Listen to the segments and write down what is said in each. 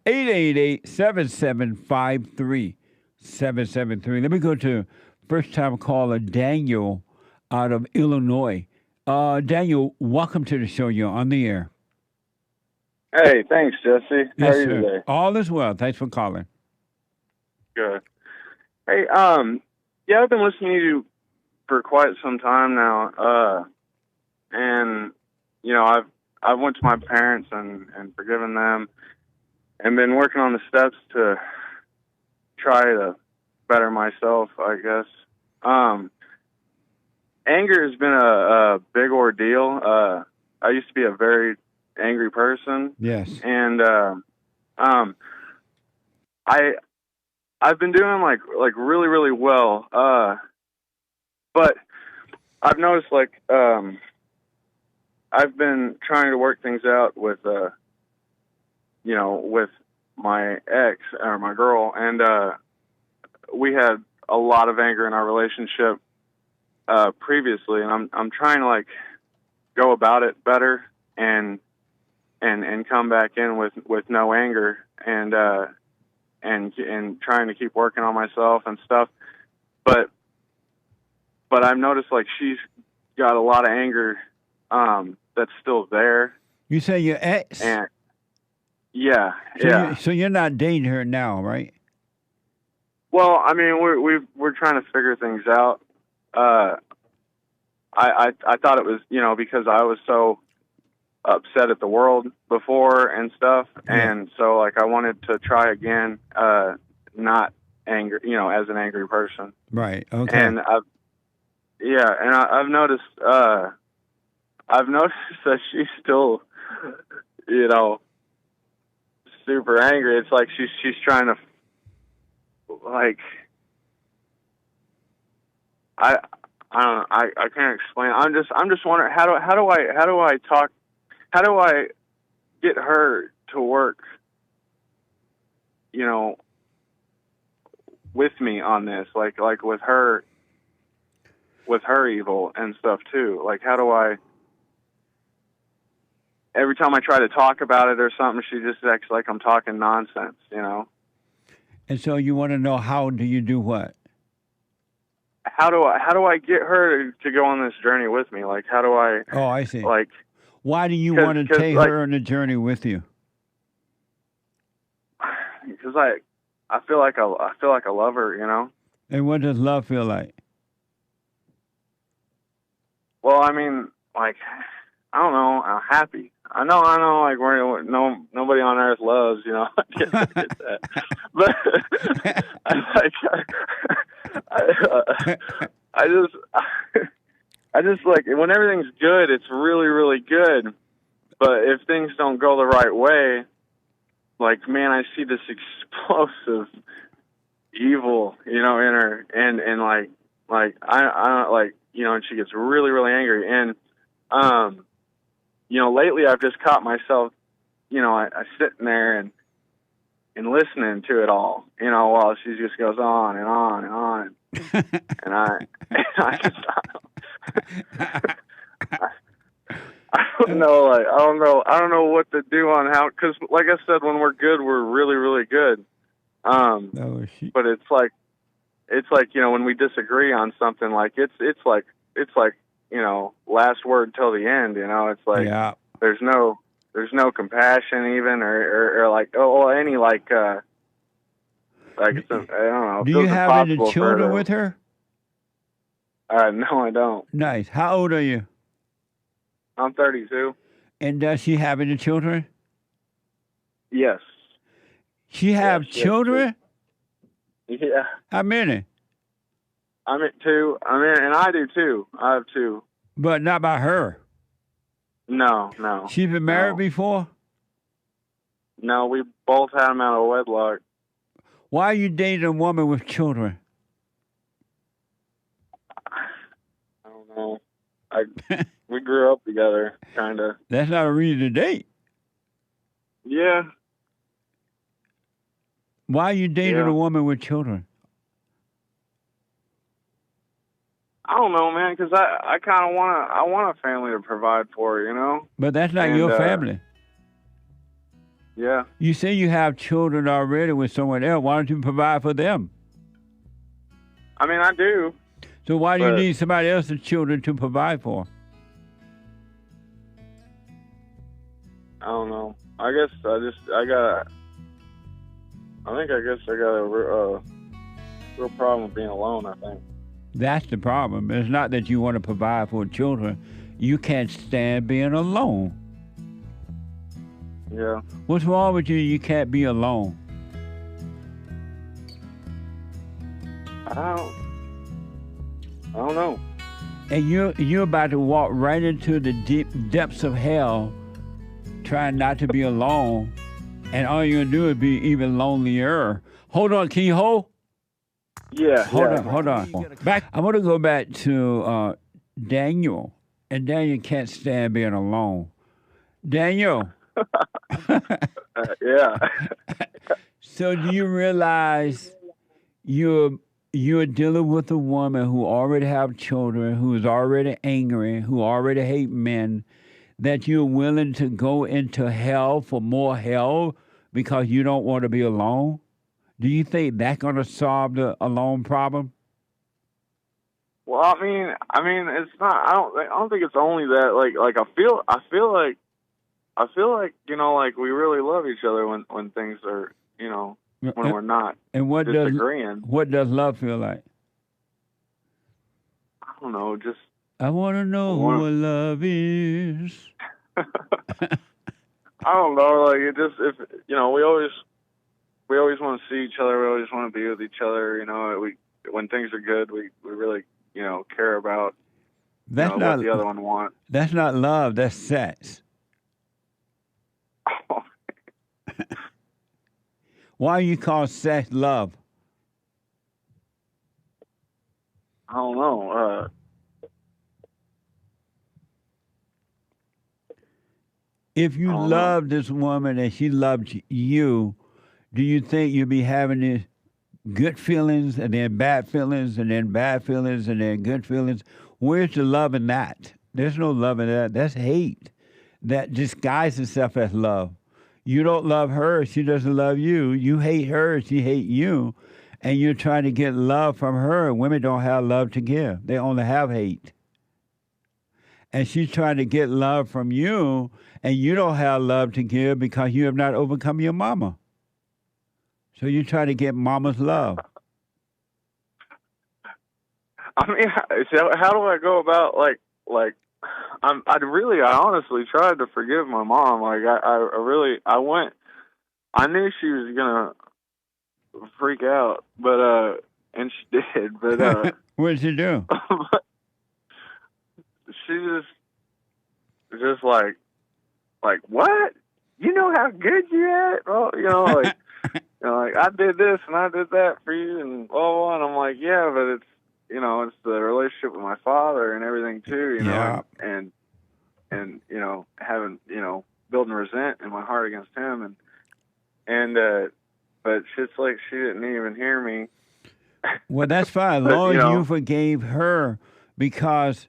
888-7753-773. Let me go to first-time caller Daniel out of Illinois. Daniel, welcome to the show. You're on the air. Hey, thanks, Jesse. How Yes, are you sir. today? All is well. Thanks for calling. Good. Hey, yeah, I've been listening to you for quite some time now. And I went to my parents and forgiven them, and been working on the steps to try to better myself, I guess. Anger has been a big ordeal. I used to be a very angry person. Yes. And I've been doing like really, really well. But I've noticed I've been trying to work things out with with my ex or my girl, and we had a lot of anger in our relationship previously, and I'm trying to go about it better and come back in with no anger and trying to keep working on myself and stuff. But I've noticed she's got a lot of anger that's still there. You say your ex? And yeah. So you're not dating her now, right? Well, I mean, we're trying to figure things out. I thought it was, because I was so upset at the world before and stuff, and so I wanted to try again, not anger, as an angry person. Right. Okay. And I've noticed that she's still, super angry. It's like she's trying to I don't know. I can't explain. I'm just wondering how do I get her to work, with me on this, like with her evil and stuff too. How do I? Every time I try to talk about it or something, she just acts like I'm talking nonsense, And so you want to know, how do you do what? How do I get her to go on this journey with me? How do I? Oh, I see. Why do you want to take her on the journey with you? Because I feel like I love her, And what does love feel like? Well, I mean, I don't know. I'm happy. I know. Nobody on earth loves, I get that. But I just when everything's good, it's really, really good. But if things don't go the right way, man, I see this explosive evil, in her, and and she gets really, really angry. And lately I've just caught myself, I sitting there and listening to it all, while she just goes on and on and on. And I don't know, I don't know what to do on how, because like I said, when we're good, we're really, really good. But it's like, when we disagree on something, it's like, last word till the end, it's there's no compassion even, or any I don't know. Do you have any children with her? No, I don't. Nice. How old are you? I'm 32. And does she have any children? Yes. She have children? Yeah. How many? I'm at 2. And I do too. I have 2. But not by her. No. She's been married before? No, we both had them out of wedlock. Why are you dating a woman with children? I don't know. We grew up together, kind of. That's not a reason to date. Yeah. Why are you dating a woman with children? I don't know, man, because I kind of want a family to provide for, But that's not your family. Yeah. You say you have children already with someone else. Why don't you provide for them? I mean, I do. So why do you need somebody else's children to provide for? I don't know. I guess I got a real problem with being alone, I think. That's the problem. It's not that you want to provide for children. You can't stand being alone. Yeah. What's wrong with you? You can't be alone. I don't know. And you're about to walk right into the deep depths of hell, trying not to be alone, and all you're gonna do is be even lonelier. Hold on, can you hold? Yeah. Hold on. Back. I want to go back to Daniel, and Daniel can't stand being alone. Daniel. Yeah. So do you realize you're dealing with a woman who already have children, who is already angry, who already hate men, that you're willing to go into hell for more hell because you don't want to be alone? Do you think that's going to solve the alone problem? Well, I mean, it's not. I don't think it's only that. Like I feel like like we really love each other when things are when we're not disagreeing. What does love feel like? I don't know. Just I want to know what love is. I don't know. Like it just we always want to see each other. We always want to be with each other. When things are good, we really care about what the other one wants. That's not love. That's sex. Why you call sex love? I don't know. If you loved this woman and she loved you, do you think you'd be having these good feelings and then bad feelings and then bad feelings and then good feelings? Where's the love in that? There's no love in that. That's hate that disguises itself as love. You don't love her, she doesn't love you. You hate her, she hates you. And you're trying to get love from her. Women don't have love to give. They only have hate. And she's trying to get love from you, and you don't have love to give because you have not overcome your mama. So you try to get mama's love. I mean, how do I go about I honestly tried to forgive my mom. Like I knew she was gonna freak out, but and she did. But what did she do? She just like what? You know how good you at? Well, like I did this and I did that for you and blah blah. And I'm like, yeah, but it's it's the relationship with my father and everything too, yeah. and having building resent in my heart against him but shit's like she didn't even hear me. Well, that's fine. As long as you forgave her, because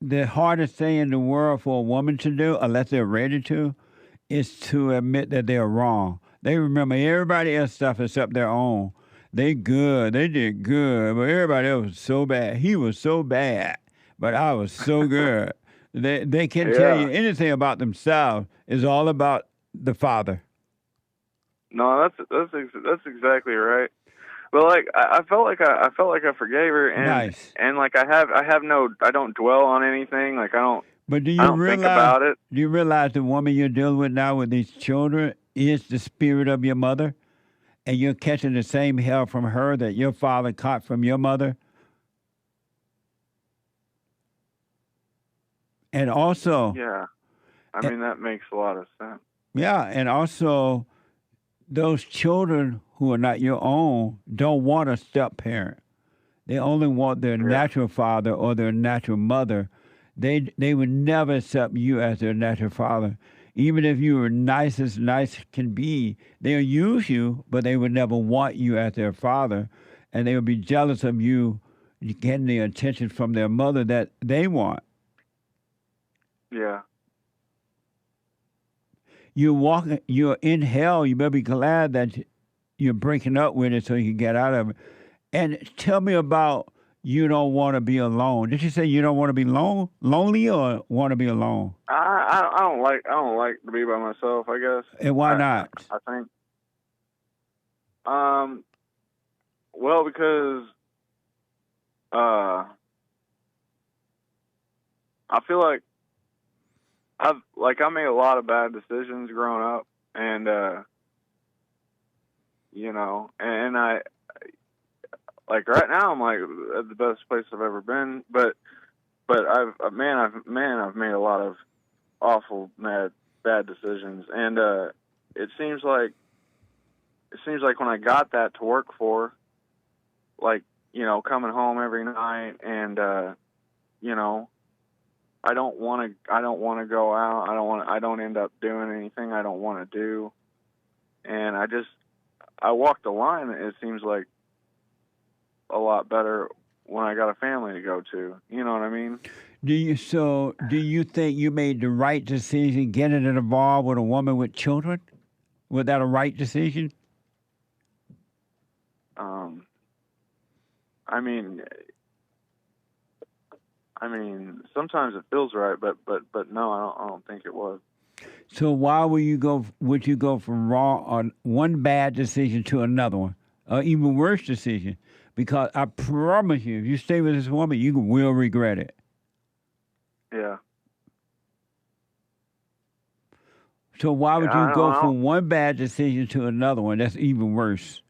the hardest thing in the world for a woman to do, unless they're ready to, is to admit that they're wrong. They remember everybody else's stuff except their own. They good. They did good. But everybody else was so bad. He was so bad. But I was so good. They can't tell you anything about themselves. It's all about the father. No, that's exactly right. But like I felt like I forgave her, and nice. And like I don't dwell on anything. Like I don't. But do you think about it? Do you realize the woman you're dealing with now with these children is the spirit of your mother, and you're catching the same hell from her that your father caught from your mother? And also, yeah, I mean that makes a lot of sense. Yeah, and also, those children who are not your own don't want a step parent. They only want their natural father or their natural mother. They would never accept you as their natural father. Even if you were nice as nice can be, they'll use you, but they would never want you as their father. And they would be jealous of you getting the attention from their mother that they want. Yeah. you're in hell. You better be glad that you're breaking up with it so you can get out of it. And tell me about you don't want to be alone. Did you say you don't want to be lonely, or want to be alone? I don't like to be by myself, I guess. And why not? I think. Well, because I feel like I made a lot of bad decisions growing up, and and I like right now I'm like at the best place I've ever been, but I've made a lot of awful bad decisions, and it seems like when I got that to work for, like, coming home every night, and I don't want to go out. I don't end up doing anything I don't want to do, and I walked the line. It seems like a lot better when I got a family to go to. You know what I mean? Do you think you made the right decision getting involved with a woman with children? Was that a right decision? I mean, sometimes it feels right, but no, I don't think it was. So why would you go from one bad decision to another one, or even worse decision? Because I promise you, if you stay with this woman, you will regret it. Yeah. So why would you go from one bad decision to another one that's even worse?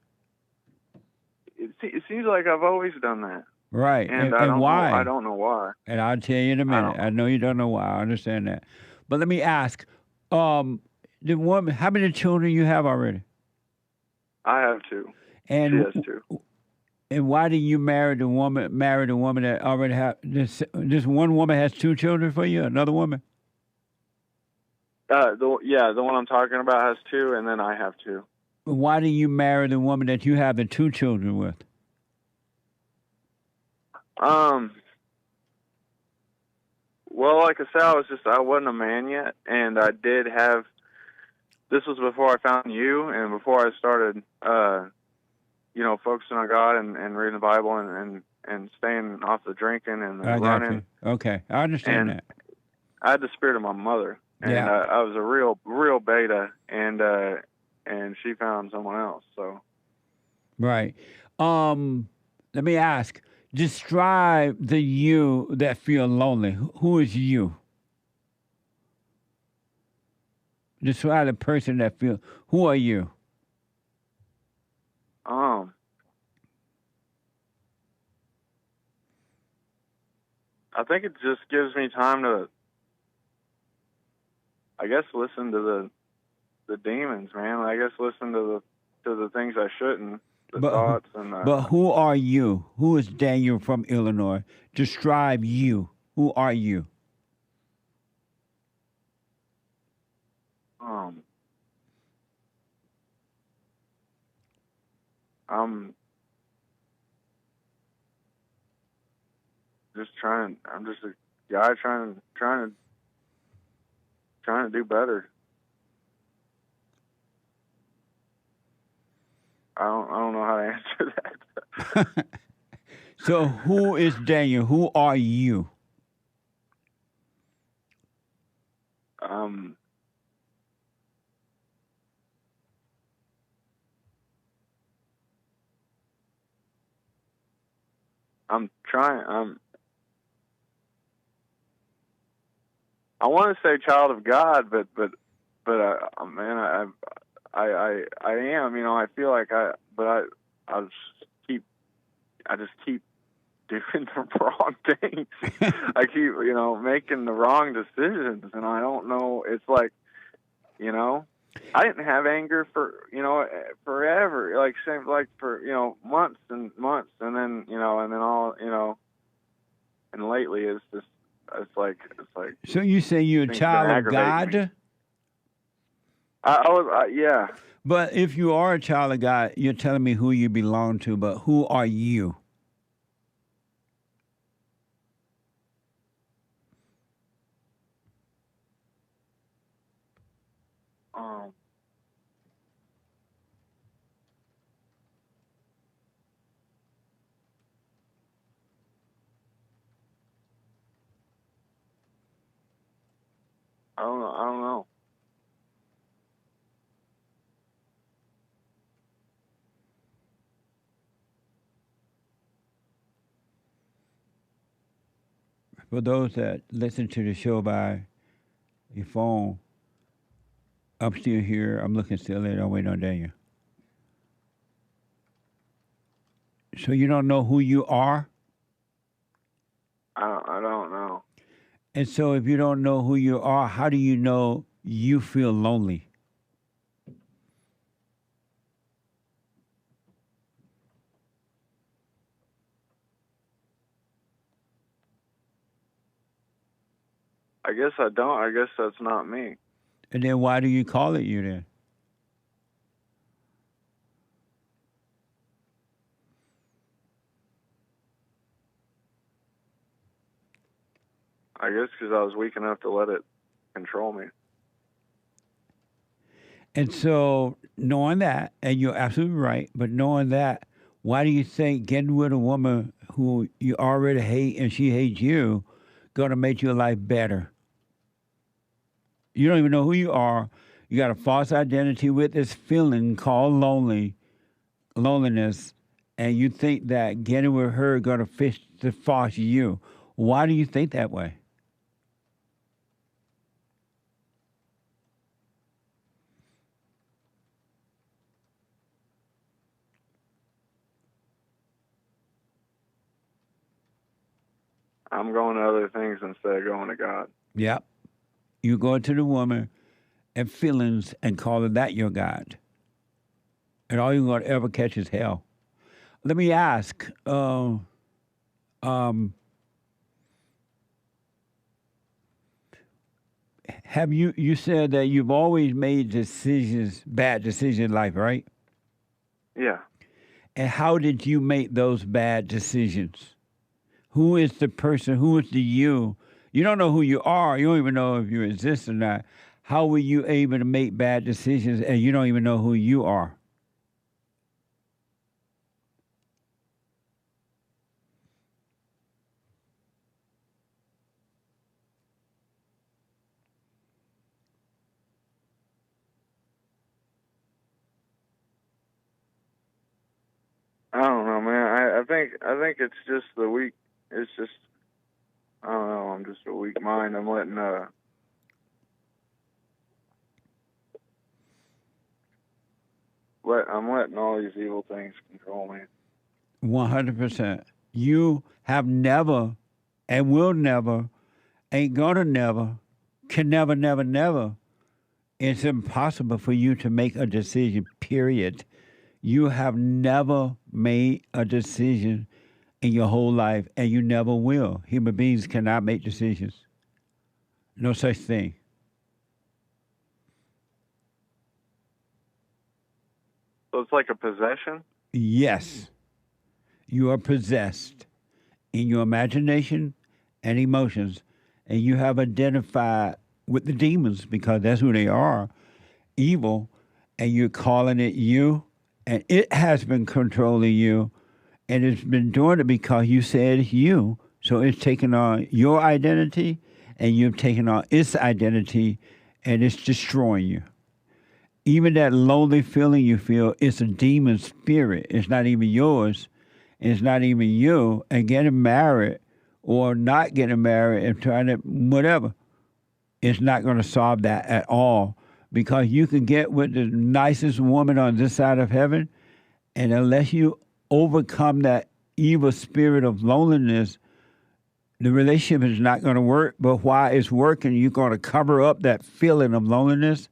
It seems like I've always done that. Right. And why? I don't know why. And I'll tell you in a minute. I know you don't know why. I understand that. But let me ask, the woman, how many children you have already? I have two. And she has two. And why did you marry the woman that already have this one woman has two children for you? Another woman? The one I'm talking about has two, and then I have two. Why did you marry the woman that you have the two children with? Well, like I said, I wasn't a man yet, and I did have. This was before I found you, and before I started, focusing on God and reading the Bible and staying off the drinking and running. Okay, I understand that. I had the spirit of my mother, and I was a real beta, and she found someone else. So, right. Let me ask. Describe the you that feel lonely. Who is you? Describe the person that feel. Who are you? I think it just gives me time to, I guess, listen to the demons, man. I guess listen to the things I shouldn't. Thoughts and. But who are you? Who is Daniel from Illinois? Describe you. Who are you? I'm just trying. I'm just a guy trying to do better. I don't know how to answer that. So who is Daniel? Who are you? I'm trying. I want to say child of God, but man, I am. I feel like I just keep doing the wrong things. I keep, making the wrong decisions, and I don't know. It's like, I didn't have anger for, forever, for, months and months, and then, and lately it's just, it's like. So you say you're a child of God? Yeah. But if you are a child of God, you're telling me who you belong to, but who are you? I don't know. For those that listen to the show by your phone, I'm still here. I'm looking still at it. I'm waiting on Daniel. So you don't know who you are? I don't know. And so if you don't know who you are, how do you know you feel lonely? I guess I don't. I guess that's not me. And then why do you call it you then? I guess because I was weak enough to let it control me. And so knowing that, and you're absolutely right, but knowing that, why do you think getting with a woman who you already hate and she hates you gonna make your life better? You don't even know who you are. You got a false identity with this feeling called loneliness, and you think that getting with her gonna fix the false you. Why do you think that way? I'm going to other things instead of going to God. Yep. You go to the woman and feelings and call it that your God. And all you're going to ever catch is hell. Let me ask, have you said that you've always made decisions, bad decisions in life, right? Yeah. And how did you make those bad decisions? Who is the person? Who is the you? You don't know who you are. You don't even know if you exist or not. How were you able to make bad decisions and you don't even know who you are? I don't know, man. I think it's just the weak. It's just I don't know. I'm just a weak mind. I'm letting all these evil things control me. 100%. You have never and will never, ain't gonna never, can never, never, never. It's impossible for you to make a decision, period. You have never made a decision in your whole life, and you never will. Human beings cannot make decisions. No such thing. So it's like a possession? Yes, you are possessed in your imagination and emotions, and you have identified with the demons because that's who they are, evil, and you're calling it you, and it has been controlling you, and it's been doing it because you said you. So it's taken on your identity, and you've taken on its identity, and it's destroying you. Even that lonely feeling you feel, it's a demon spirit. It's not even yours. It's not even you. And getting married or not getting married and trying to whatever, it's not going to solve that at all because you can get with the nicest woman on this side of heaven, and unless you overcome that evil spirit of loneliness, the relationship is not going to work. But while it's working, you're going to cover up that feeling of loneliness.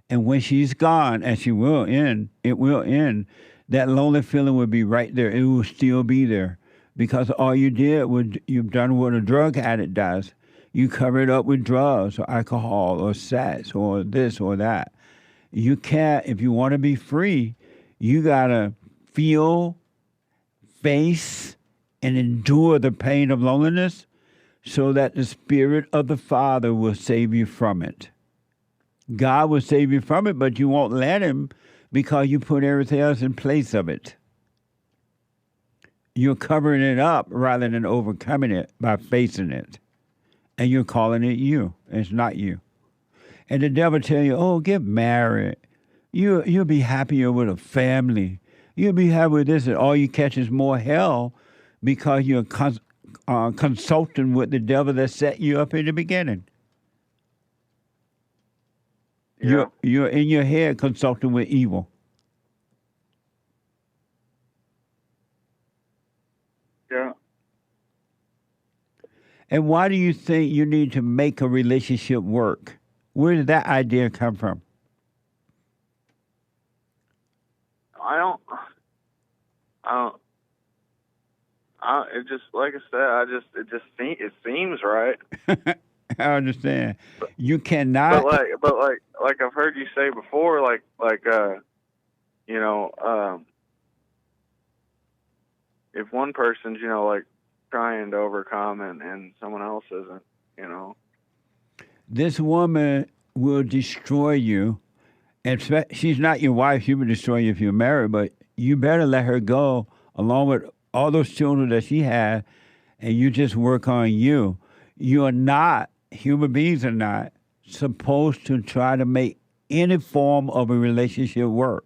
And when she's gone, and she will end, it will end, that lonely feeling will be right there. It will still be there because all you did was you've done what a drug addict does. You cover it up with drugs or alcohol or sex or this or that. You can't, if you want to be free, you got to feel, face, and endure the pain of loneliness so that the Spirit of the Father will save you from it. God will save you from it, but you won't let him because you put everything else in place of it. You're covering it up rather than overcoming it by facing it. And you're calling it you. It's not you. And the devil tell you, oh, get married. You'll be happier with a family. You'll be happy with this, and all you catch is more hell because you're consulting with the devil that set you up in the beginning. Yeah. You're in your head consulting with evil. Yeah. And why do you think you need to make a relationship work? Where did that idea come from? It just, like I said, it seems right. I understand. You cannot. But like I've heard you say before, you know, if one person's, you know, like trying to overcome and someone else isn't, you know. This woman will destroy you. And she's not your wife. She will destroy you if you're married, but you better let her go along with all those children that she had, and you just work on you. You are not, human beings are not, supposed to try to make any form of a relationship work.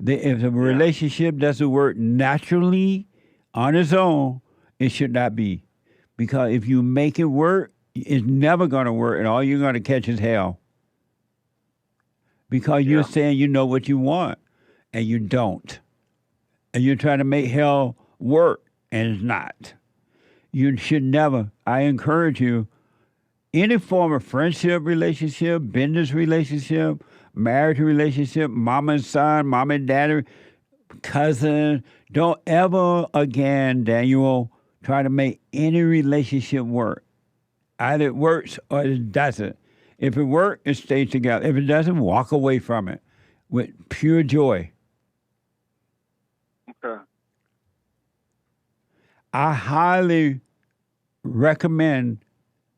If a relationship doesn't work naturally on its own, it should not be. Because if you make it work, it's never going to work, and all you're going to catch is hell. Because you're saying you know what you want, and you don't. And you're trying to make hell work, and it's not. You should never. I encourage you, any form of friendship relationship, business relationship, marriage relationship, mom and son, mom and daddy, cousin, don't ever again, Daniel, try to make any relationship work. Either it works or it doesn't. If it works, it stays together. If it doesn't, walk away from it with pure joy. Okay. I highly recommend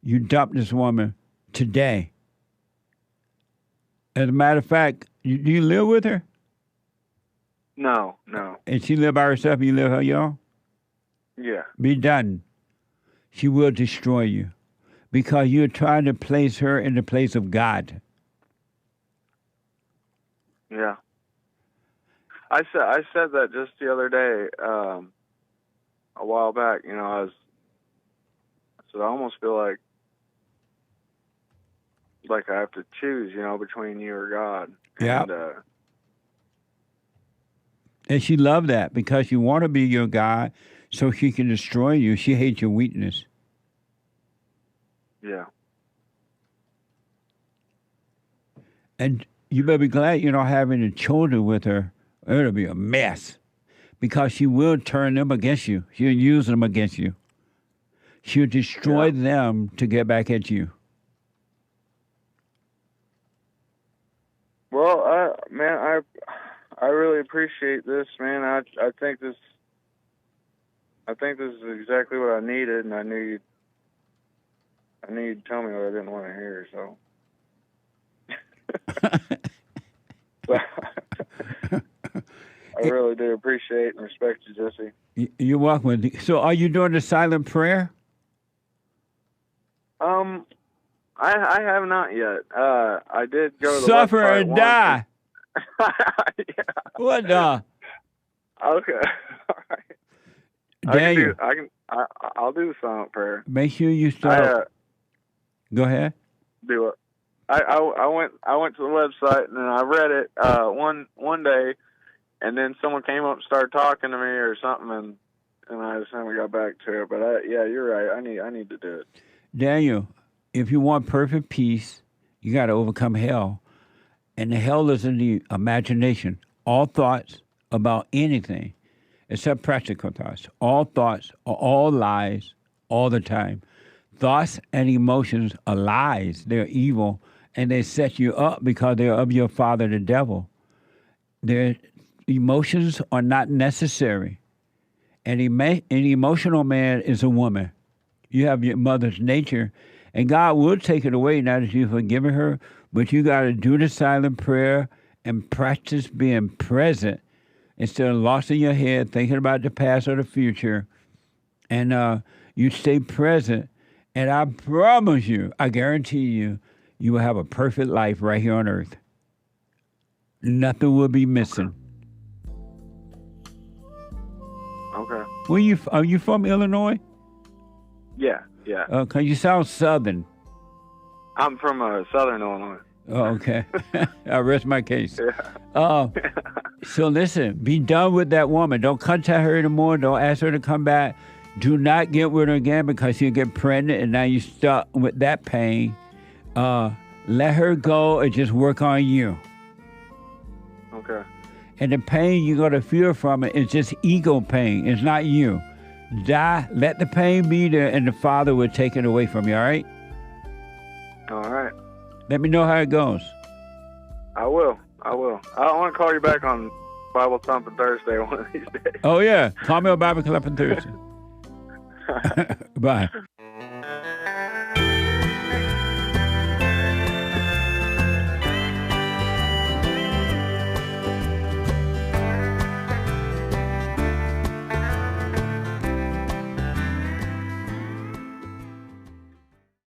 you dump this woman today. As a matter of fact, do you live with her? No. And she live by herself and you live her, y'all? Yeah. Be done. She will destroy you because you're trying to place her in the place of God. Yeah. I said that just the other day, a while back. You know, I said I almost feel like I have to choose, you know, between you or God. Yeah. And she loved that because you want to be your God so she can destroy you. She hates your weakness. Yeah. And you better be glad you're not having any children with her. It'll be a mess because she will turn them against you. She'll use them against you. She'll destroy them to get back at you. Well, I really appreciate this, man. I think this is exactly what I needed, and I knew you'd tell me what I didn't want to hear. So, I really do appreciate and respect you, Jesse. You're welcome. So, are you doing the silent prayer? I have not yet. I did go to the Suffer website and die. Yeah. What the? Okay. All right. Daniel, I'll do the silent prayer. make sure you start. Go ahead. Do it. I went to the website and then I read it one day, and then someone came up and started talking to me or something, and I just haven't got back to it. But yeah, you're right. I need to do it. Daniel, if you want perfect peace, you got to overcome hell. And the hell is in the imagination. All thoughts about anything, except practical thoughts. All thoughts are all lies all the time. Thoughts and emotions are lies. They're evil, and they set you up because they're of your father, the devil. Their emotions are not necessary. And an emotional man is a woman. You have your mother's nature, and God will take it away now that you've forgiven her, but you got to do the silent prayer and practice being present instead of lost in your head, thinking about the past or the future. And you stay present, And I promise you, I guarantee you, you will have a perfect life right here on earth. Nothing will be missing. Okay. Are you from Illinois? Yeah. Cause you sound Southern. I'm from Southern Illinois. Oh, okay. I rest my case. Yeah. So listen, be done with that woman. Don't contact her anymore. Don't ask her to come back. Do not get with her again because you'll get pregnant and now you're stuck with that pain. Let her go and just work on you. Okay. And the pain you're going to feel from it is just ego pain. It's not you. Die, let the pain be there, and the Father will take it away from you, all right? All right. Let me know how it goes. I will. I want to call you back on Bible Thumping Thursday one of these days. Oh, yeah. Call me on Bible Thumping Thursday. Bye.